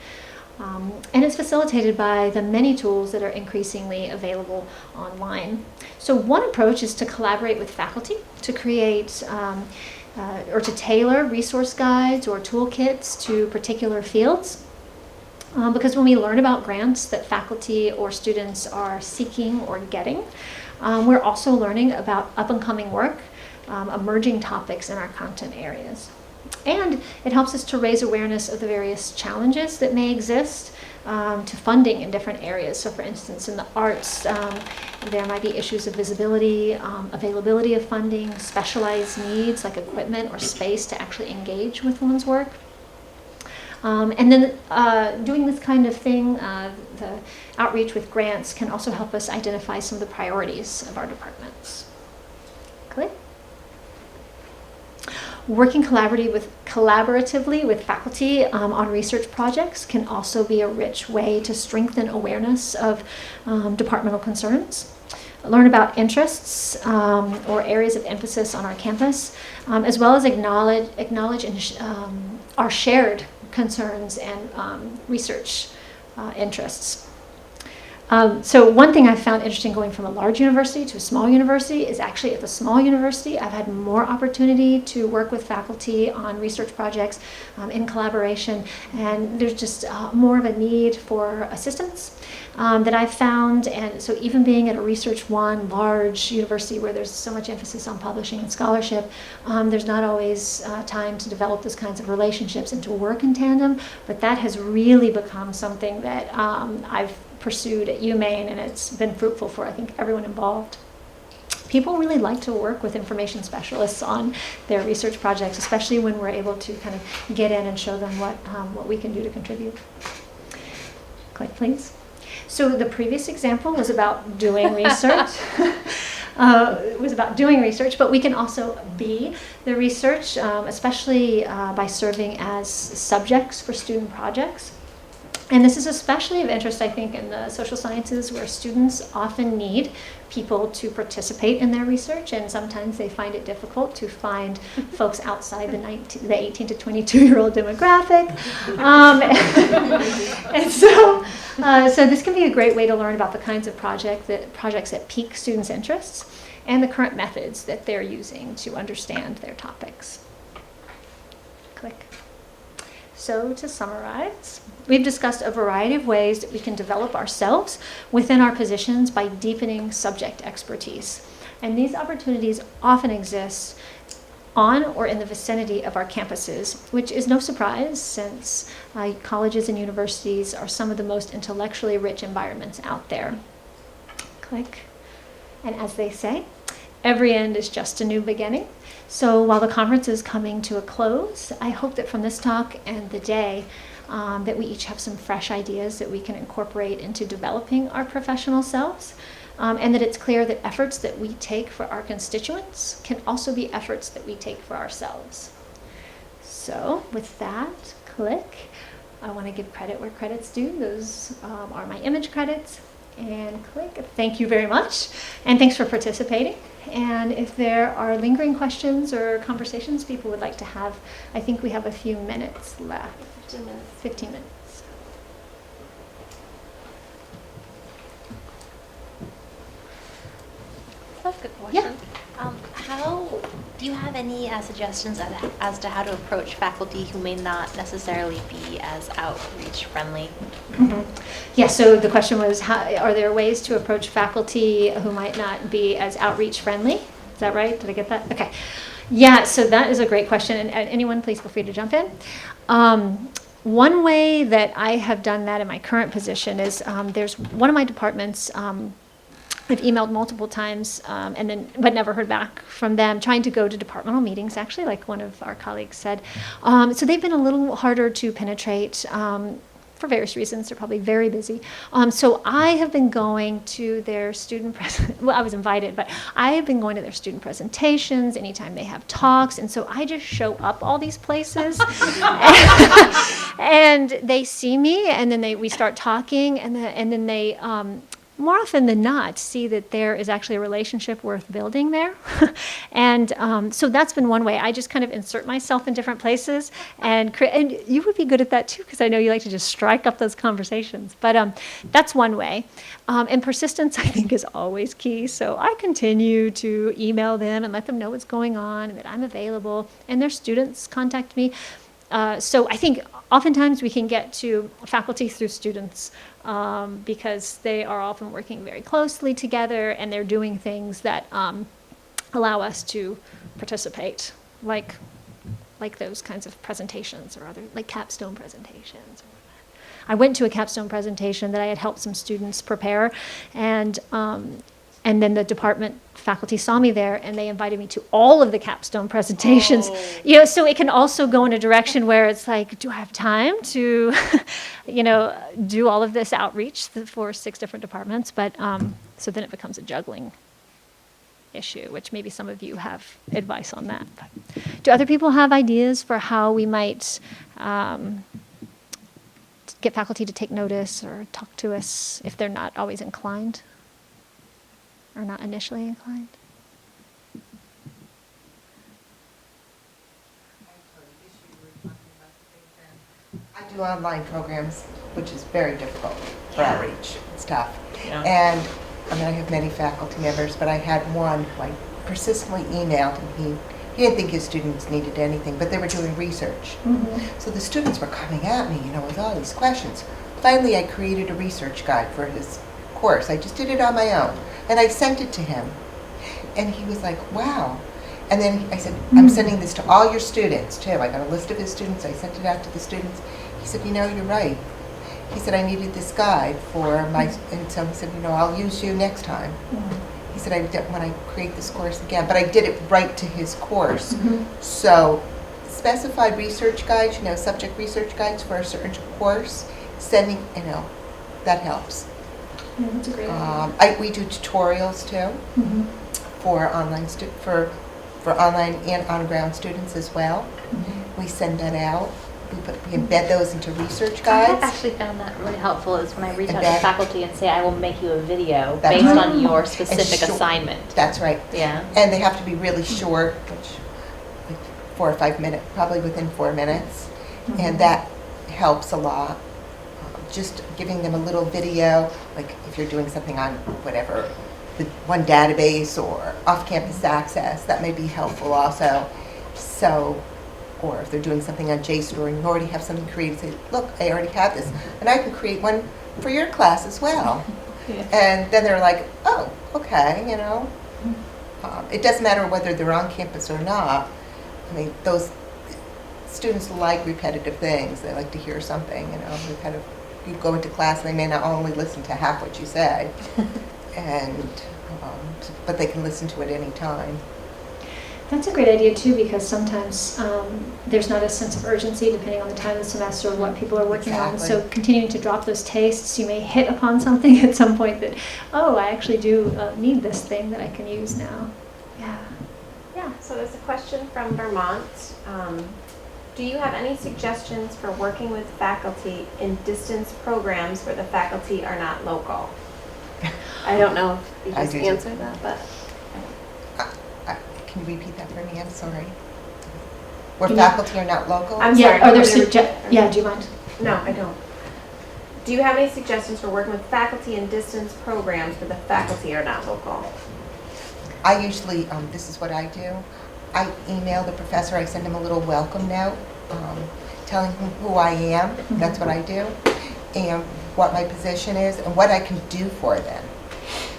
And it's facilitated by the many tools that are increasingly available online. So one approach is to collaborate with faculty to create or to tailor resource guides or toolkits to particular fields. Because when we learn about grants that faculty or students are seeking or getting, we're also learning about up-and-coming work, emerging topics in our content areas. And it helps us to raise awareness of the various challenges that may exist to funding in different areas. So for instance, in the arts, there might be issues of visibility, availability of funding, specialized needs like equipment or space to actually engage with one's work. And then doing this kind of thing, the outreach with grants can also help us identify some of the priorities of our departments. Click. Working collaboratively with faculty on research projects can also be a rich way to strengthen awareness of departmental concerns, learn about interests or areas of emphasis on our campus, as well as acknowledge our shared concerns and research interests. So one thing I've found interesting going from a large university to a small university is actually at the small university, I've had more opportunity to work with faculty on research projects in collaboration, and there's just more of a need for assistance that I've found. And so even being at a Research One large university where there's so much emphasis on publishing and scholarship, there's not always time to develop those kinds of relationships and to work in tandem, but that has really become something that I've pursued at UMaine, and it's been fruitful for, I think, everyone involved. People really like to work with information specialists on their research projects, especially when we're able to kind of get in and show them what we can do to contribute. Click, please. So the previous example was about doing research. It was about doing research, but we can also be the research, especially by serving as subjects for student projects. And this is especially of interest, I think, in the social sciences, where students often need people to participate in their research, and sometimes they find it difficult to find folks outside the 18 to 22-year-old demographic. And so this can be a great way to learn about the kinds of projects that pique students' interests and the current methods that they're using to understand their topics. Click. So to summarize, we've discussed a variety of ways that we can develop ourselves within our positions by deepening subject expertise. And these opportunities often exist on or in the vicinity of our campuses, which is no surprise since colleges and universities are some of the most intellectually rich environments out there. Click. And as they say, every end is just a new beginning. So while the conference is coming to a close, I hope that from this talk and the day that we each have some fresh ideas that we can incorporate into developing our professional selves, and that it's clear that efforts that we take for our constituents can also be efforts that we take for ourselves. So with that, click. I want to give credit where credit's due. Those are my image credits. And click. Thank you very much. And thanks for participating. And if there are lingering questions or conversations people would like to have, I think we have a few minutes left. 15 minutes. 15 minutes. That's a good question. How do you have any suggestions as to how to approach faculty who may not necessarily be as outreach friendly? Mm-hmm. Yeah, so the question was, are there ways to approach faculty who might not be as outreach friendly? Is that right? Did I get that? Okay. Yeah, so that is a great question. And anyone, please feel free to jump in. One way that I have done that in my current position is there's one of my departments. I've emailed multiple times but never heard back from them, trying to go to departmental meetings, actually, like one of our colleagues said. So they've been a little harder to penetrate for various reasons. They're probably very busy. So I have been going to their well, I was invited, but I have been going to their student presentations anytime they have talks. And so I just show up all these places. And they see me, and then we start talking, and then they... more often than not, see that there is actually a relationship worth building there. And so that's been one way. I just kind of insert myself in different places. And you would be good at that too, because I know you like to just strike up those conversations. But that's one way. And persistence, I think, is always key. So I continue to email them and let them know what's going on and that I'm available. And their students contact me. So I think oftentimes we can get to faculty through students because they are often working very closely together and they're doing things that allow us to participate, like those kinds of presentations or other, like capstone presentations. I went to a capstone presentation that I had helped some students prepare, and then the department faculty saw me there and they invited me to all of the capstone presentations. Oh. So it can also go in a direction where it's like, do I have time to, do all of this outreach for 6 different departments? But so then it becomes a juggling issue, which maybe some of you have advice on that. But do other people have ideas for how we might get faculty to take notice or talk to us if they're not always inclined? Or not initially inclined? I do online programs, which is very difficult for outreach. It's tough. Yeah. And I have many faculty members, but I had one who I persistently emailed, and he didn't think his students needed anything, but they were doing research. Mm-hmm. So the students were coming at me, with all these questions. Finally, I created a research guide for his course. I just did it on my own. And I sent it to him. And he was like, wow. And then I said, I'm sending this to all your students, too. I got a list of his students. I sent it out to the students. He said, you're right. He said, I needed this guide for my, and so he said, I'll use you next time. Mm-hmm. He said, I don't want to create this course again. But I did it right to his course. Mm-hmm. So specified research guides, subject research guides for a certain course, sending, that helps. Yeah, that's a great idea. We do tutorials too for online for online and on-ground students as well. Mm-hmm. We send that out. We embed those into research guides. I've actually found that really helpful is when I reach out to faculty and say I will make you a video based right. on your specific assignment. That's right. Yeah. And they have to be really short, which like 4 or 5 minutes, probably within 4 minutes, and that helps a lot. Just giving them a little video, like if you're doing something on whatever, the one database or off-campus access, that may be helpful also. So, or if they're doing something on JSTOR and you already have something created, say, look, I already have this, and I can create one for your class as well. Yeah. And then they're like, oh, okay, It doesn't matter whether they're on campus or not. Those students like repetitive things. They like to hear something, repetitive. You go into class and they may not only listen to half what you say, but they can listen to it any time. That's a great idea too, because sometimes there's not a sense of urgency depending on the time of the semester or what people are working on. So continuing to drop those tastes, you may hit upon something at some point that, I actually do need this thing that I can use now. Yeah. Yeah, so there's a question from Vermont. Do you have any suggestions for working with faculty in distance programs where the faculty are not local? I don't know if you I just do. answered that, but. Can you repeat that for me? I'm sorry. Where Can you- faculty are not local? I'm Yeah, sorry. are there what were you- yeah, do you mind? No, I don't. Do you have any suggestions for working with faculty in distance programs where the faculty are not local? I usually, this is what I do. I email the professor, I send him a little welcome note, telling him who I am, that's what I do, and what my position is, and what I can do for them.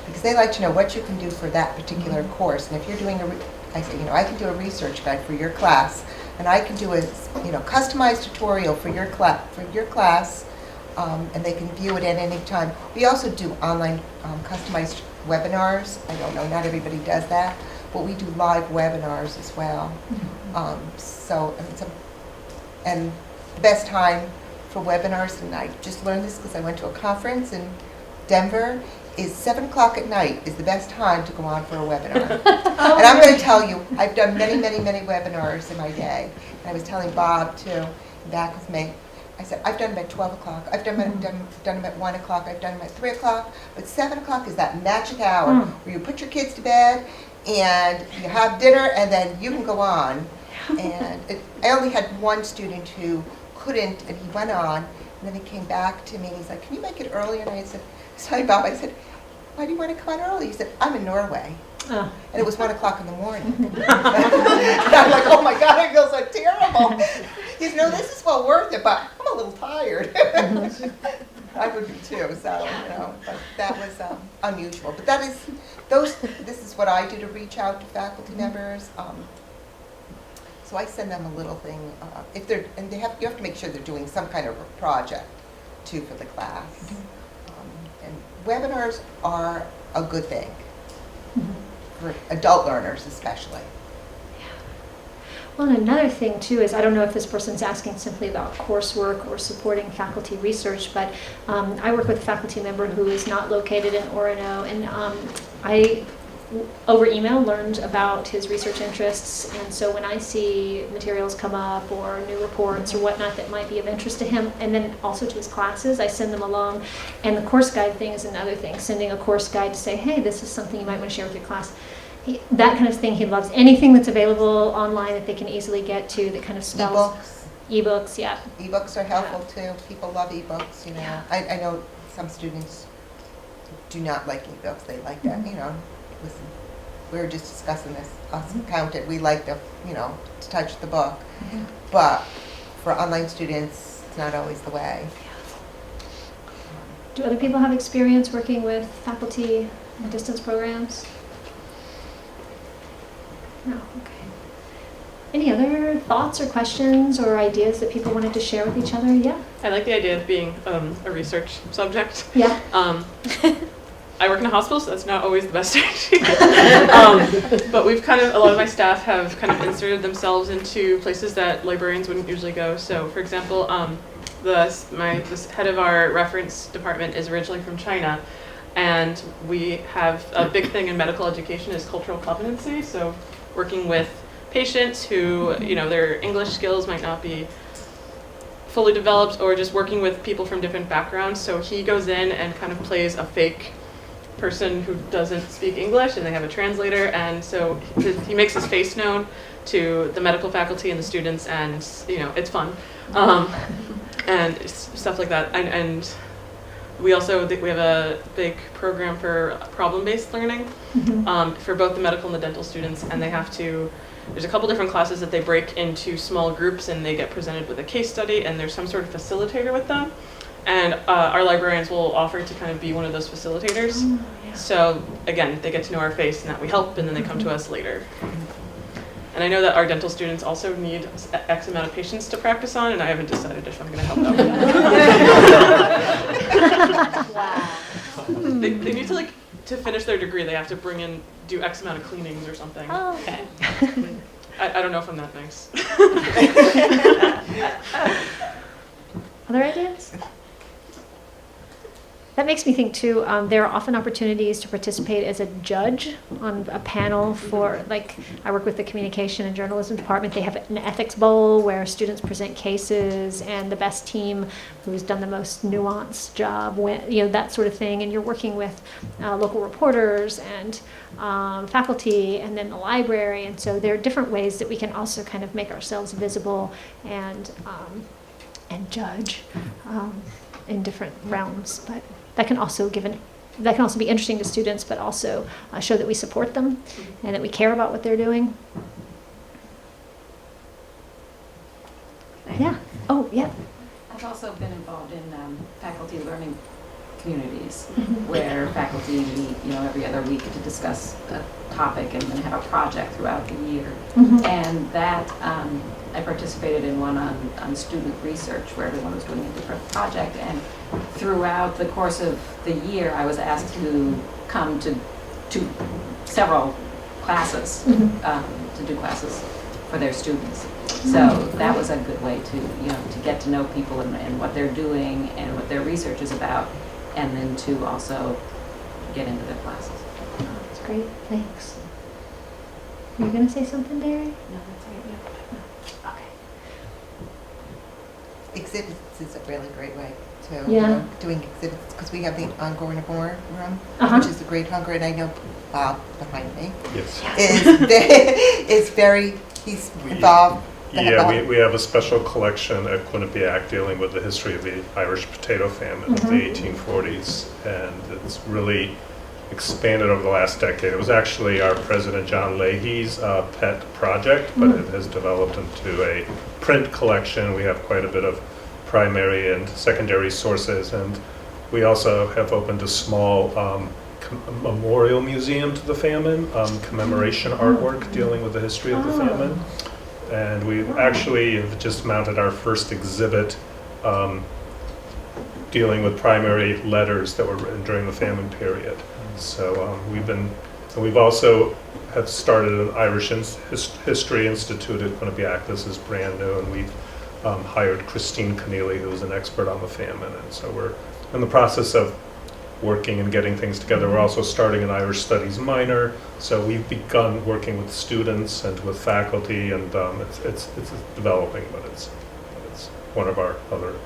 Because they like to know what you can do for that particular course. And if you're doing I say, I can do a research guide for your class, and I can do a, customized tutorial for your class, and they can view it at any time. We also do online customized webinars. I don't know, not everybody does that, but we do live webinars as well. And the best time for webinars, and I just learned this because I went to a conference in Denver, is 7 o'clock at night is the best time to go on for a webinar. And I'm going to tell you, I've done many, many, many webinars in my day. And I was telling Bob, too, back with me, I said, I've done them at 12 o'clock, I've done them at 1 o'clock, I've done them at 3 o'clock, but 7 o'clock is that magic hour where you put your kids to bed and you have dinner and then you can go on. And I only had one student who couldn't, and he went on, and then he came back to me and he's like, can you make it earlier? And I said, sorry, Bob, I said, why do you want to come on early? He said, I'm in Norway. Oh. And it was 1 o'clock in the morning. And I'm like, oh my God, I feel so terrible. He said, no, this is well worth it, but I'm a little tired. I would be too, so, but that was unusual. But this is what I do to reach out to faculty members. So I send them a little thing, you have to make sure they're doing some kind of a project too for the class. And webinars are a good thing, for adult learners especially. Well, and another thing too is, I don't know if this person's asking simply about coursework or supporting faculty research, but I work with a faculty member who is not located in Orono, and I, over email, learned about his research interests, and so when I see materials come up or new reports or whatnot that might be of interest to him, and then also to his classes, I send them along. And the course guide thing is another thing, sending a course guide to say, hey, this is something you might want to share with your class. That kind of thing he loves. Anything that's available online that they can easily get to that kind of spells. E-books, yeah. E-books are helpful too. People love e-books, Yeah. I know some students do not like e-books. They like that, listen, we were just discussing this, us accountant, we like to touch the book. But for online students, it's not always the way. Do other people have experience working with faculty in distance programs? No, okay. Any other thoughts or questions or ideas that people wanted to share with each other? Yeah? I like the idea of being a research subject. Yeah. I work in a hospital, so that's not always the best idea. But a lot of my staff have kind of inserted themselves into places that librarians wouldn't usually go. So, for example, the head of our reference department is originally from China, and we have a big thing in medical education is cultural competency. So, working with patients who, their English skills might not be fully developed, or just working with people from different backgrounds. So he goes in and kind of plays a fake person who doesn't speak English, and they have a translator, and so he makes his face known to the medical faculty and the students, and it's fun, and stuff like that. And we also we have a big program for problem-based learning for both the medical and the dental students, and they have to. There's a couple different classes that they break into small groups, and they get presented with a case study, and there's some sort of facilitator with them. And our librarians will offer to kind of be one of those facilitators. Oh, yeah. So again, they get to know our face and that we help, and then they come to us later. And I know that our dental students also need X amount of patients to practice on, and I haven't decided if I'm going to help out with that. Wow. They need to finish their degree, they have to do X amount of cleanings or something. Oh, okay. I don't know if I'm that nice. Other ideas? that makes me think too, there are often opportunities to participate as a judge on a panel for, like, I work with the communication and journalism department. They have an ethics bowl where students present cases, and the best team who's done the most nuanced job, that sort of thing. And you're working with local reporters and faculty, and then the library. And so there are different ways that we can also kind of make ourselves visible and judge in different realms. But that can also be interesting to students, but also show that we support them and that we care about what they're doing. Yeah. Oh, yeah. I've also been involved in faculty learning communities where faculty meet, every other week to discuss a topic and then have a project throughout the year. And that I participated in one on student research where everyone was doing a different project, and throughout the course of the year I was asked to come to several classes to do classes for their students. So that was a good way to get to know people and what they're doing and what their research is about, and then to also get into their classes. That's great. Thanks. Were you going to say something, Derry? No, that's right. Yeah. Okay. Exhibits is a really great way to doing exhibits, because we have the ongoing more room, which is a great hunger, and I know Bob behind me he's involved. Yeah, we have a special collection at Quinnipiac dealing with the history of the Irish potato famine of the 1840s, and it's really expanded over the last decade. It was actually our President John Leahy's pet project, but it has developed into a print collection. We have quite a bit of primary and secondary sources, and we also have opened a small memorial museum to the famine, commemoration artwork dealing with the history of the famine. And we actually have just mounted our first exhibit dealing with primary letters that were written during the famine period. So we've also have started an Irish History Institute at Quinnipiac. This is brand new, and we've hired Christine Keneally, who's an expert on the famine. And so we're in the process of working and getting things together. We're also starting an Irish Studies minor, so we've begun working with students and with faculty, and it's developing, but it's one of our other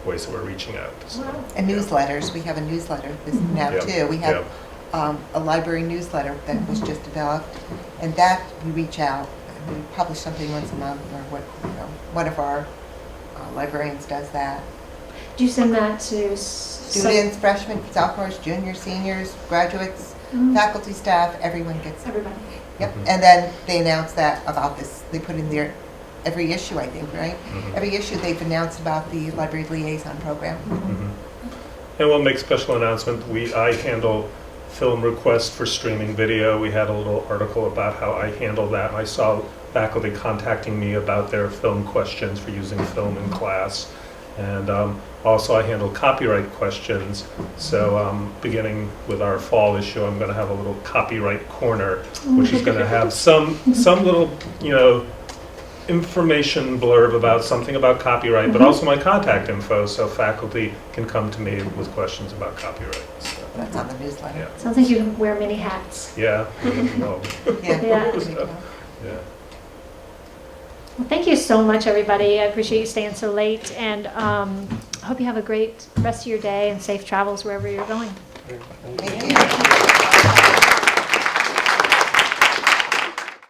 ways that we're reaching out. So. And newsletters, we have a newsletter now too. We have a library newsletter that was just developed, and that we reach out and we publish something once a month, or one of our librarians does that. Do you send that to students, freshmen, sophomores, juniors, seniors, graduates, faculty, staff? Everyone gets it. Everybody. Yep. And then they announce that about this. They put in their every issue, I think, right? Every issue they've announced about the library liaison program. And we'll make special announcement. I handle film requests for streaming video. We had a little article about how I handle that. I saw faculty contacting me about their film questions for using film in class. And also I handle copyright questions. So beginning with our fall issue, I'm going to have a little copyright corner, which is going to have some little, information blurb about something about copyright, but also my contact info, so faculty can come to me with questions about copyright. So, that's on the newsletter. Yeah. Sounds like you can wear many hats. Yeah. Yeah. Well, thank you so much, everybody. I appreciate you staying so late, and I hope you have a great rest of your day and safe travels wherever you're going. Thank you.